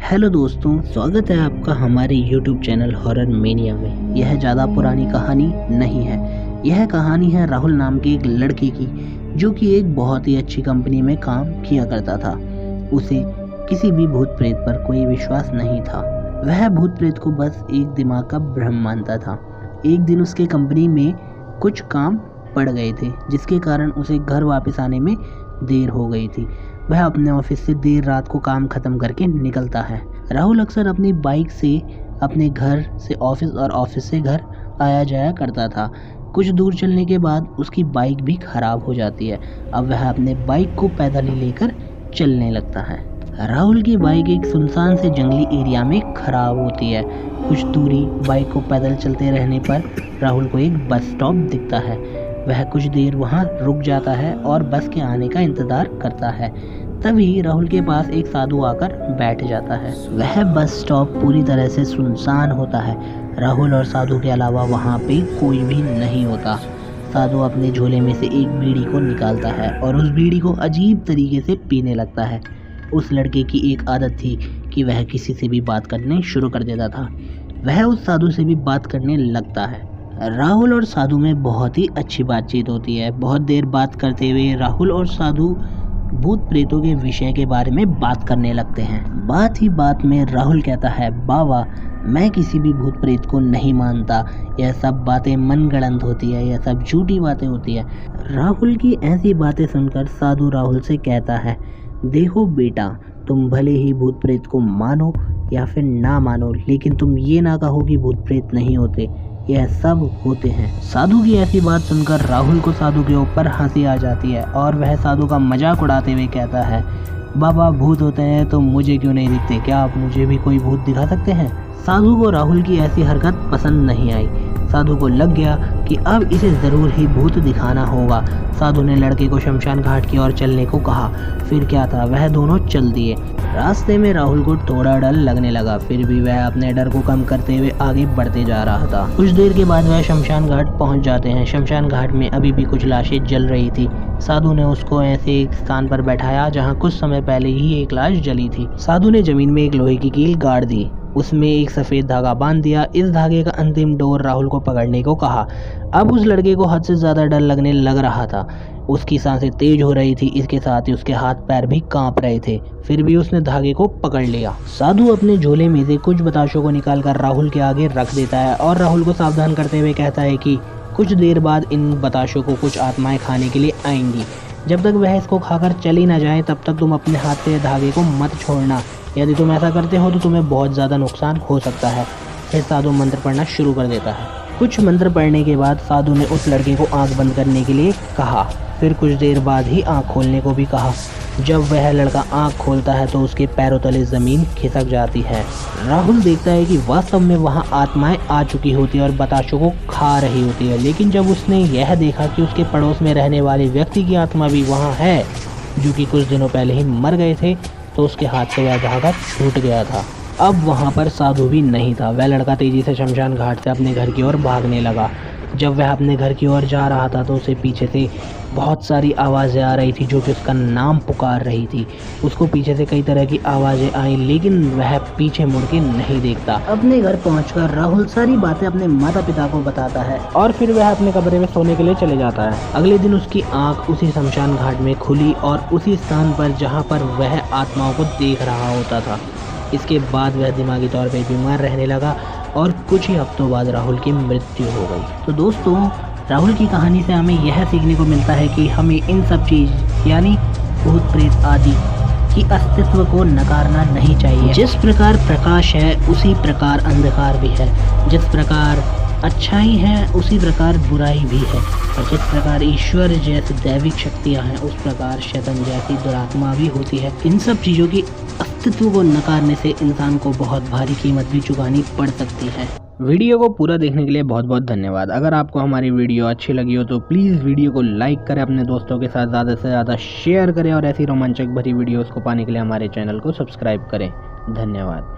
Hello दोस्तों, स्वागत है आपका हमारे YouTube चैनल हॉरर मेनिया में। यह ज़्यादा पुरानी कहानी नहीं है। यह कहानी है राहुल नाम के एक लड़के की, जो कि एक बहुत ही अच्छी कंपनी में काम किया करता था। उसे किसी भी भूत प्रेत पर कोई विश्वास नहीं था। वह भूत प्रेत को बस एक दिमाग का भ्रम मानता था। एक दिन उसके कंपनी में कुछ काम पड़ गए थे, जिसके कारण उसे घर वापस आने में देर हो गई थी। वह अपने ऑफिस से देर रात को काम खत्म करके निकलता है। राहुल अक्सर अपनी बाइक से अपने घर से ऑफिस और ऑफिस से घर आया जाया करता था। कुछ दूर चलने के बाद उसकी बाइक भी खराब हो जाती है। अब वह अपने बाइक को पैदल ही लेकर चलने लगता है। राहुल की बाइक एक सुनसान से जंगली एरिया में खराब होती है। कुछ दूरी बाइक को पैदल चलते रहने पर राहुल को एक बस स्टॉप दिखता है। वह कुछ देर वहां रुक जाता है और बस के आने का इंतजार करता है। तभी राहुल के पास एक साधु आकर बैठ जाता है। वह बस स्टॉप पूरी तरह से सुनसान होता है। राहुल और साधु के अलावा वहां पे कोई भी नहीं होता। साधु अपने झोले में से एक बीड़ी को निकालता है और उस बीड़ी को अजीब तरीके से पीने लगता है। उस लड़के की एक आदत थी कि वह किसी से भी बात करने शुरू कर देता था। वह उस साधु से भी बात करने लगता है। राहुल और साधु में बहुत ही अच्छी बातचीत होती है। बहुत देर बात करते हुए राहुल और साधु भूत प्रेतों के विषय के बारे में बात करने लगते हैं। बात ही बात में राहुल कहता है, बाबा मैं किसी भी भूत प्रेत को नहीं मानता। यह सब बातें मनगढ़ंत होती है, यह सब झूठी बातें होती है। राहुल की ऐसी बातें सुनकर साधु राहुल से कहता है, देखो बेटा, तुम भले ही भूत प्रेत को मानो या फिर ना मानो, लेकिन तुम ये ना कहो कि भूत प्रेत नहीं होते, यह सब होते हैं। साधु की ऐसी बात सुनकर राहुल को साधु के ऊपर हंसी आ जाती है और वह साधु का मजाक उड़ाते हुए कहता है, बाबा भूत होते हैं तो मुझे क्यों नहीं दिखते? क्या आप मुझे भी कोई भूत दिखा सकते हैं? साधु को राहुल की ऐसी हरकत पसंद नहीं आई। साधु को लग गया कि अब इसे जरूर ही भूत दिखाना होगा। साधु ने लड़के को शमशान घाट की ओर चलने को कहा। फिर क्या था, वह दोनों चल दिए। रास्ते में राहुल को थोड़ा डर लगने लगा, फिर भी वह अपने डर को कम करते हुए आगे बढ़ते जा रहा था। कुछ देर के बाद वह शमशान घाट पहुंच जाते हैं। शमशान घाट में अभी भी कुछ लाशें जल रही थी। साधु ने उसको ऐसे एक स्थान पर बैठाया जहां कुछ समय पहले ही एक लाश जली थी। साधु ने जमीन में एक लोहे की कील गाड़ दी, उसमें एक सफेद धागा बांध दिया। इस धागे का अंतिम डोर राहुल को पकड़ने को कहा। अब उस लड़के को हद से ज्यादा डर लगने लग रहा था। उसकी सांसें तेज हो रही थी, इसके साथ ही उसके हाथ पैर भी कांप रहे थे। फिर भी उसने धागे को पकड़ लिया। साधु अपने झोले में से कुछ बताशों को निकालकर राहुल के आगे रख देता है और राहुल को सावधान करते हुए कहता है कि कुछ देर बाद इन बताशों को कुछ आत्माएं खाने के लिए आएंगी। जब तक वह इसको खाकर चली ना जाए तब तक तुम अपने हाथ से धागे को मत छोड़ना। यदि तुम ऐसा करते हो तो तुम्हें बहुत ज़्यादा नुकसान हो सकता है। फिर साधु मंत्र पढ़ना शुरू कर देता है। कुछ मंत्र पढ़ने के बाद साधु ने उस लड़के को आंख बंद करने के लिए कहा। फिर कुछ देर बाद ही आंख खोलने को भी कहा। जब वह लड़का आंख खोलता है तो उसके पैरों तले ज़मीन खिसक जाती है। राहुल देखता है कि वास्तव में वहां आत्माएं आ चुकी होती है और बताशों को खा रही होती है। लेकिन जब उसने यह देखा कि उसके पड़ोस में रहने वाले व्यक्ति की आत्मा भी वहाँ है, जो कि कुछ दिनों पहले ही मर गए थे, तो उसके हाथ से वह धागा छूट गया था। अब वहाँ पर साधु भी नहीं था। वह लड़का तेजी से शमशान घाट से अपने घर की ओर भागने लगा। जब वह अपने घर की ओर जा रहा था तो उसे पीछे से बहुत सारी आवाज़ें आ रही थी, जो कि उसका नाम पुकार रही थी। उसको पीछे से कई तरह की आवाज़ें आई, लेकिन वह पीछे मुड़ के नहीं देखता। अपने घर पहुंचकर राहुल सारी बातें अपने माता पिता को बताता है और फिर वह अपने कमरे में सोने के लिए चले जाता है। अगले दिन उसकी आंख उसी शमशान घाट में खुली और उसी स्थान पर जहाँ पर वह आत्माओं को देख रहा होता था। इसके बाद वह दिमागी तौर पर बीमार रहने लगा और कुछ ही हफ्तों बाद राहुल की मृत्यु हो गई। तो दोस्तों, राहुल की कहानी से हमें यह सीखने को मिलता है कि हमें इन सब चीज़ यानी भूत प्रेत आदि की अस्तित्व को नकारना नहीं चाहिए। जिस प्रकार प्रकाश है उसी प्रकार अंधकार भी है। जिस प्रकार अच्छाई है उसी प्रकार बुराई भी है। और जिस प्रकार ईश्वर जैसी दैविक शक्तियाँ हैं उस प्रकार शैतान जैसी दुरात्मा भी होती है। इन सब चीज़ों की अस्तित्व को नकारने से इंसान को बहुत भारी कीमत भी चुकानी पड़ सकती है। वीडियो को पूरा देखने के लिए बहुत बहुत धन्यवाद। अगर आपको हमारी वीडियो अच्छी लगी हो तो प्लीज़ वीडियो को लाइक करें, अपने दोस्तों के साथ ज़्यादा से ज़्यादा शेयर करें और ऐसी रोमांचक भरी वीडियोस को पाने के लिए हमारे चैनल को सब्सक्राइब करें। धन्यवाद।